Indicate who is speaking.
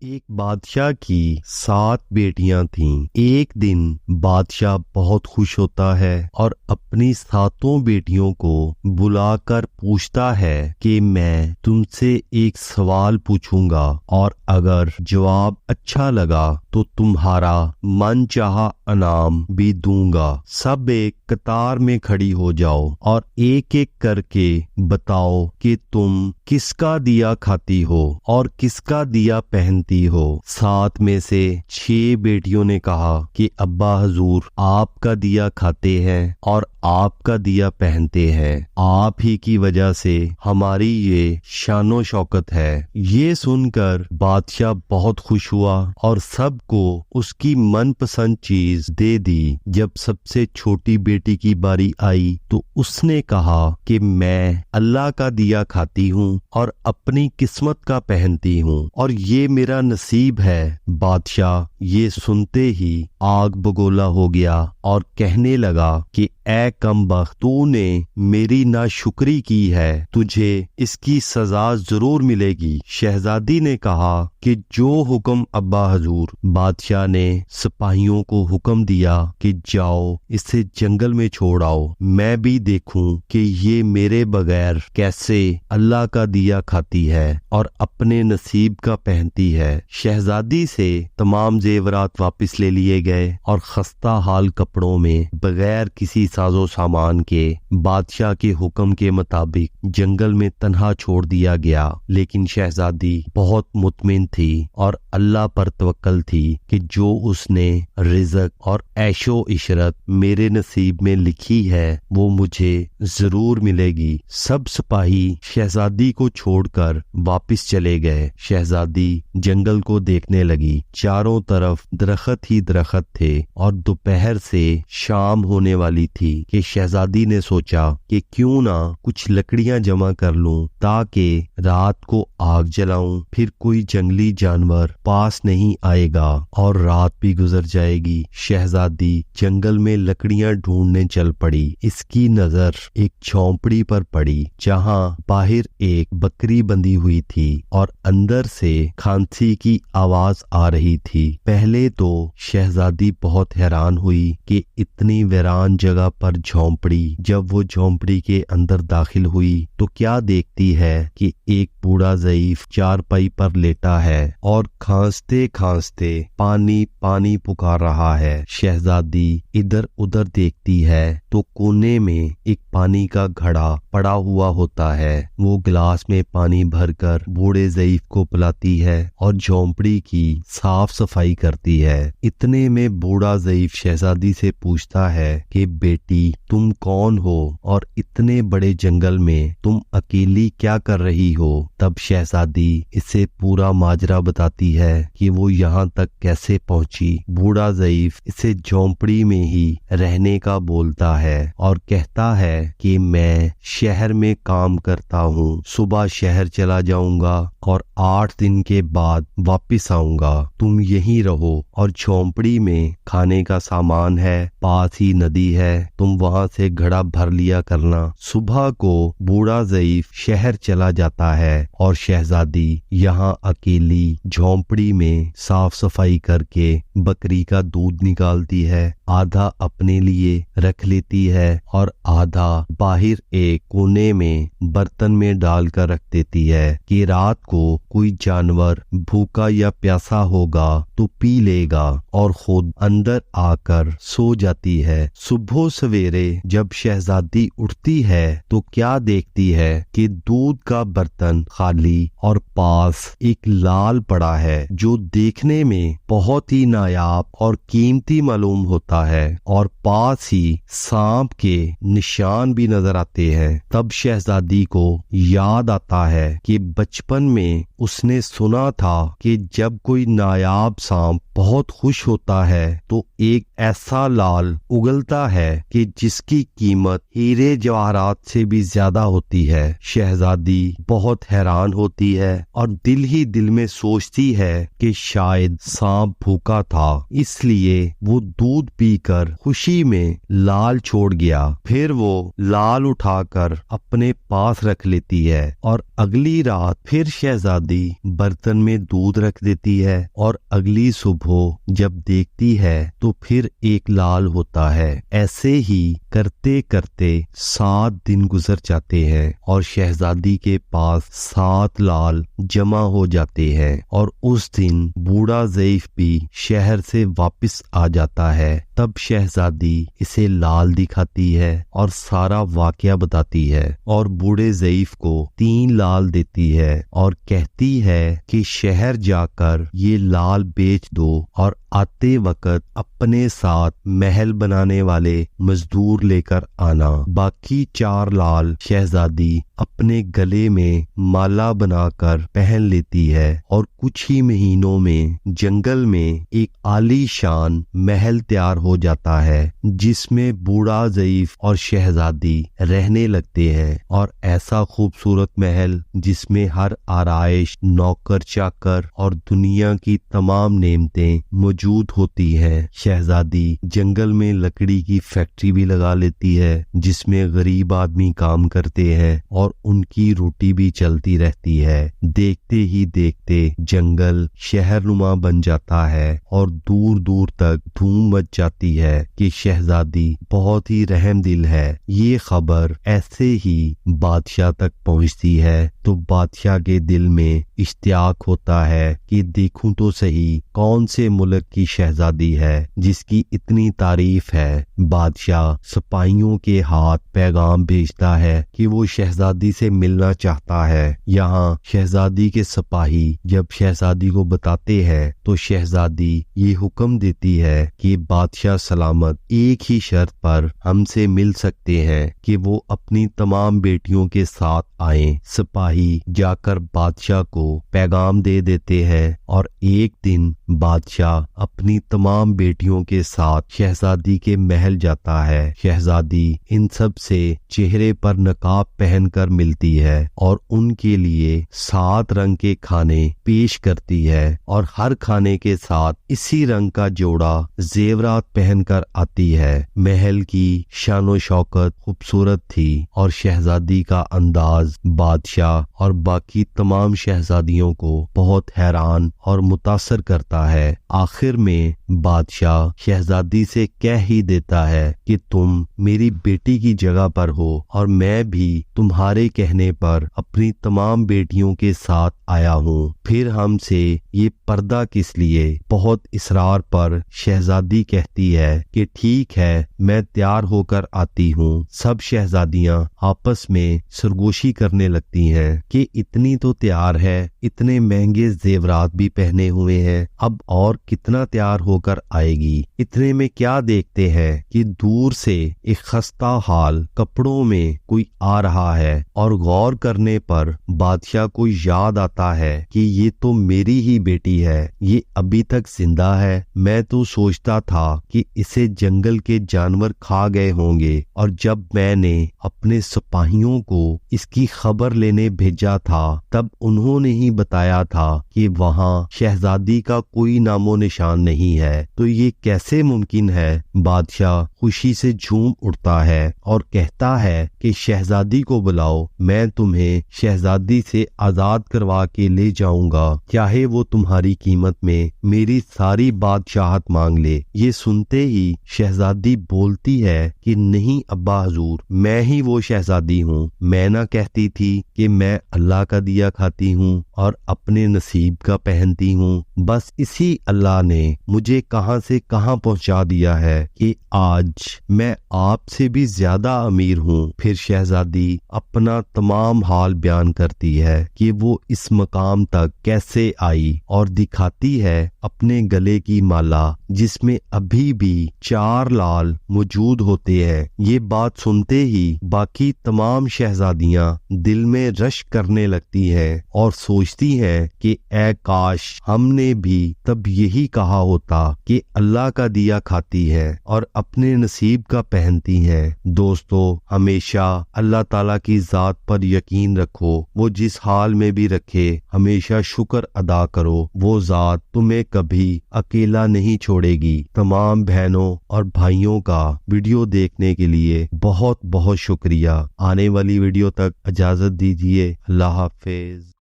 Speaker 1: एक बादशाह की 7 बेटियां थीं। एक दिन बादशाह बहुत खुश होता है और अपनी 7 बेटियों को बुलाकर पूछता है कि मैं तुमसे एक सवाल पूछूंगा और अगर जवाब अच्छा लगा तो तुम्हारा मनचाहा इनाम भी दूंगा। सब एक कतार में खड़ी हो जाओ और एक एक करके बताओ कि तुम किसका दिया खाती हो और किसका दिया पहनती हो। 7 में से 6 बेटियों ने कहा कि अब्बा हजूर, आपका दिया खाते हैं और आपका दिया पहनते हैं। आप ही की वजह से हमारी ये शानो शौकत है। ये सुनकर बादशाह बहुत खुश हुआ और सबको उसकी मनपसंद चीज दे दी। जब सबसे छोटी बेटी की बारी आई तो उसने कहा कि मैं अल्लाह का दिया खाती हूँ और अपनी किस्मत का पहनती हूँ और ये मेरा नसीब है। बादशाह ये सुनते ही आग बगोला हो गया और कहने लगा कि ऐ कमबख्त, तूने मेरी नाशुक्री की है, तुझे इसकी सजा जरूर मिलेगी। शहजादी ने कहा कि जो हुक्म अब्बा हजूर। बादशाह ने सिपाहियों को हुक्म दिया कि जाओ इसे जंगल में छोड़ आओ, मैं भी देखूं कि ये मेरे बगैर कैसे अल्लाह का दिया खाती है और अपने नसीब का पहनती है। शहजादी से तमाम जेवरात वापस ले लिए गए और खस्ता हाल कपड़ों में बगैर किसी साजो सामान के बादशाह के हुक्म के मुताबिक जंगल में तन्हा छोड़ दिया गया। लेकिन शहजादी बहुत मुतमिन थी और अल्लाह पर तवक्कल थी कि जो उसने रिज़्क और ऐशो इशरत मेरे नसीब में लिखी है वो मुझे जरूर मिलेगी। सब सिपाही शहजादी को छोड़कर वापस चले गए। शहजादी जंगल को देखने लगी। चारों तरफ दरख्त ही दरख्त थे और दोपहर से शाम होने वाली थी कि शहजादी ने सोचा कि क्यों ना कुछ लकड़ियां जमा कर लूं ताकि रात को आग जलाऊं, फिर कोई जंगली जानवर पास नहीं आएगा और रात भी गुजर जाएगी। शहजादी जंगल में लकड़ियां ढूंढने चल पड़ी। इसकी नजर एक झोंपड़ी पर पड़ी जहां बाहर एक बकरी बंधी हुई थी और अंदर से खांसी की आवाज आ रही थी। पहले तो शहजादी बहुत हैरान हुई कि इतनी वीरान जगह पर झोंपड़ी। जब वो झोंपड़ी के अंदर दाखिल हुई तो क्या देखती है कि एक बूढ़ा ज़ईफ चारपाई पर लेटा है और खांसते खांसते पानी पानी पुकार रहा है। शहजादी इधर उधर देखती है तो कोने में एक पानी का घड़ा पड़ा हुआ होता है। वो गिलास में पानी भरकर बूढ़े ज़ईफ को पिलाती है और झोंपड़ी की साफ सफाई करती है। इतने में बूढ़ा ज़ईफ शहजादी से पूछता है कि बेटी, तुम कौन हो और इतने बड़े जंगल में तुम अकेली क्या कर रही हो। तब शहजादी इसे पूरा माजरा बताती है कि वो यहाँ तक कैसे पहुंची। बूढ़ा ज़ईफ इसे झोंपड़ी में ही रहने का बोलता है और कहता है कि मैं शहर में काम करता हूँ, सुबह शहर चला जाऊंगा और 8 दिन के बाद वापिस आऊंगा। तुम यहीं रहो और झोंपड़ी में खाने का सामान है, पास ही नदी है, तुम वहां से घड़ा भर लिया करना। सुबह को बूढ़ा ज़ईफ शहर चला जाता है और शहजादी यहाँ अकेली झोंपड़ी में साफ सफाई करके बकरी का दूध निकालती है। आधा अपने लिए रख लेती है और आधा बाहर एक कोने में बर्तन में डालकर रख देती है कि रात को कोई जानवर भूखा या प्यासा होगा तो पी लेगा और खुद अंदर आकर सो जाती है। सुबह सवेरे जब शहजादी उठती है तो क्या देखती है कि दूध का बर्तन खाली और पास एक लाल पड़ा है जो देखने में बहुत ही नायाब और कीमती मालूम होता है और पास ही सांप के निशान भी नजर आते हैं। तब शहजादी को याद आता है कि बचपन में उसने सुना था कि जब कोई नायाब सांप बहुत खुश होता है तो एक ऐसा लाल उगलता है कि जिसकी कीमत हीरे जवाहरात से भी ज्यादा होती है। शहजादी बहुत हैरान होती है और दिल ही दिल में सोचती है कि शायद सांप भूखा था, इसलिए वो दूध पीकर खुशी में लाल छोड़ गया। फिर वो लाल उठाकर अपने पास रख लेती है और अगली रात फिर शहजादी शहजादी बर्तन में दूध रख देती है और अगली सुबह जब देखती है तो फिर एक लाल होता है। ऐसे ही करते करते 7 दिन गुजर जाते हैं और शहजादी के पास 7 लाल जमा हो जाते हैं और उस दिन बूढ़ा ज़ईफ भी शहर से वापस आ जाता है। तब शहजादी इसे लाल दिखाती है और सारा वाकया बताती है और बूढ़े ज़ईफ को 3 लाल देती है और कहती है कि शहर जाकर ये लाल बेच दो और आते वक्त अपने साथ महल बनाने वाले मजदूर लेकर आना। बाकी 4 लाल शहजादी अपने गले में माला बनाकर पहन लेती है और कुछ ही महीनों में जंगल में एक आलीशान महल तैयार हो जाता है जिसमें बूढ़ा ज़ईफ और शहजादी रहने लगते हैं। और ऐसा खूबसूरत महल जिसमें हर आराइश, नौकर चाकर और दुनिया की तमाम नेमतें मौजूद होती हैं। शहजादी जंगल में लकड़ी की फैक्ट्री भी लगा लेती है जिसमें गरीब आदमी काम करते हैं और उनकी रोटी भी चलती रहती है। देखते ही देखते जंगल शहरनुमा बन जाता है और दूर दूर तक धूम मच जाती है कि शहजादी बहुत ही रहमदिल है। ये खबर ऐसे ही बादशाह तक पहुंचती है तो बादशाह के दिल में इश्तियाक होता है कि देखूं तो सही कौन से मुल्क की शहजादी है जिसकी इतनी तारीफ है। बादशाह सिपाहियों के हाथ पैगाम भेजता है कि वो शहजादी से मिलना चाहता है। यहाँ शहजादी के सिपाही जब शहजादी को बताते हैं तो शहजादी ये हुक्म देती है कि बादशाह सलामत एक ही शर्त पर हमसे मिल सकते हैं कि वो अपनी तमाम बेटियों के साथ आएं। सिपाही जाकर बादशाह को पैगाम दे देते हैं और एक दिन बादशाह अपनी तमाम बेटियों के साथ शहजादी के महल जाता है। शहजादी इन सब से चेहरे पर नकाब पहनकर मिलती है और उनके लिए 7 रंग के खाने पेश करती है और हर खाने के साथ इसी रंग का जोड़ा जेवरात पहनकर आती है। महल की शानो शौकत खूबसूरत थी और शहजादी का अंदाज बादशाह और बाकी तमाम शहजादियों को बहुत हैरान और मुतासर करता है। आखिर में बादशाह शहजादी से कह ही देता है कि तुम मेरी बेटी की जगह पर हो और मैं भी तुम्हारे कहने पर अपनी तमाम बेटियों के साथ आया हूँ। फिर हमसे ये पर्दा किस लिए? बहुत इसरार पर शहजादी कहती है कि ठीक है, मैं तैयार होकर आती हूँ। सब शहजादियाँ आपस में सरगोशी करने लगती हैं कि इतनी तो तैयार है, इतने महंगे जेवरात भी पहने हुए हैं, अब और कितना तैयार होकर आएगी। इतने में क्या देखते हैं कि दूर से एक खस्ता हाल कपड़ों में कोई आ रहा है और गौर करने पर बादशाह को याद आता है कि ये तो मेरी ही बेटी है, ये अभी तक जिंदा है। मैं तो सोचता था कि इसे जंगल के जानवर खा गए होंगे और जब मैंने अपने सिपाहियों को इसकी खबर लेने भेजा था तब उन्होंने ही बताया था कि वहाँ शहजादी का कोई नामो निशान नहीं है। तो ये कैसे मुमकिन है? बादशाह खुशी से झूम उठता है और कहता है कि शहजादी को बुलाओ, मैं तुम्हें शहजादी से आजाद करवा के ले जाऊंगा, चाहे वो तुम्हारी कीमत में मेरी सारी बादशाहत मांग ले। ये सुनते ही शहजादी बोलती है कि नहीं अब्बा हजूर, मैं ही वो शहजादी हूँ। मैं ना कहती थी कि मैं अल्लाह का दिया खाती हूँ और अपने नसीब का पहनती हूँ। बस इसी अल्लाह ने मुझे कहां से कहां पहुंचा दिया है कि आज मैं आपसे भी ज्यादा अमीर हूँ। फिर शहजादी अपना तमाम हाल बयान करती है कि वो इस मकाम तक कैसे आई और दिखाती है अपने गले की माला जिसमें अभी भी 4 लाल मौजूद होते हैं। ये बात सुनते ही बाकी तमाम शहजादियां दिल में रश करने लगती हैं और सोचती हैं कि ऐ काश हमने भी तब यही कहा होता कि अल्लाह का दिया खाती है और अपने नसीब का पहनती हैं। दोस्तों, हमेशा अल्लाह ताला की जात पर यकीन रखो, वो जिस हाल में भी रखे हमेशा शुक्र अदा करो। वो जात तुम्हें कभी अकेला नहीं छोड़ेगी। तमाम बहनों और भाइयों का वीडियो देखने के लिए बहुत बहुत शुक्रिया। आने वाली वीडियो तक इजाजत दीजिए। अल्लाह हाफिज।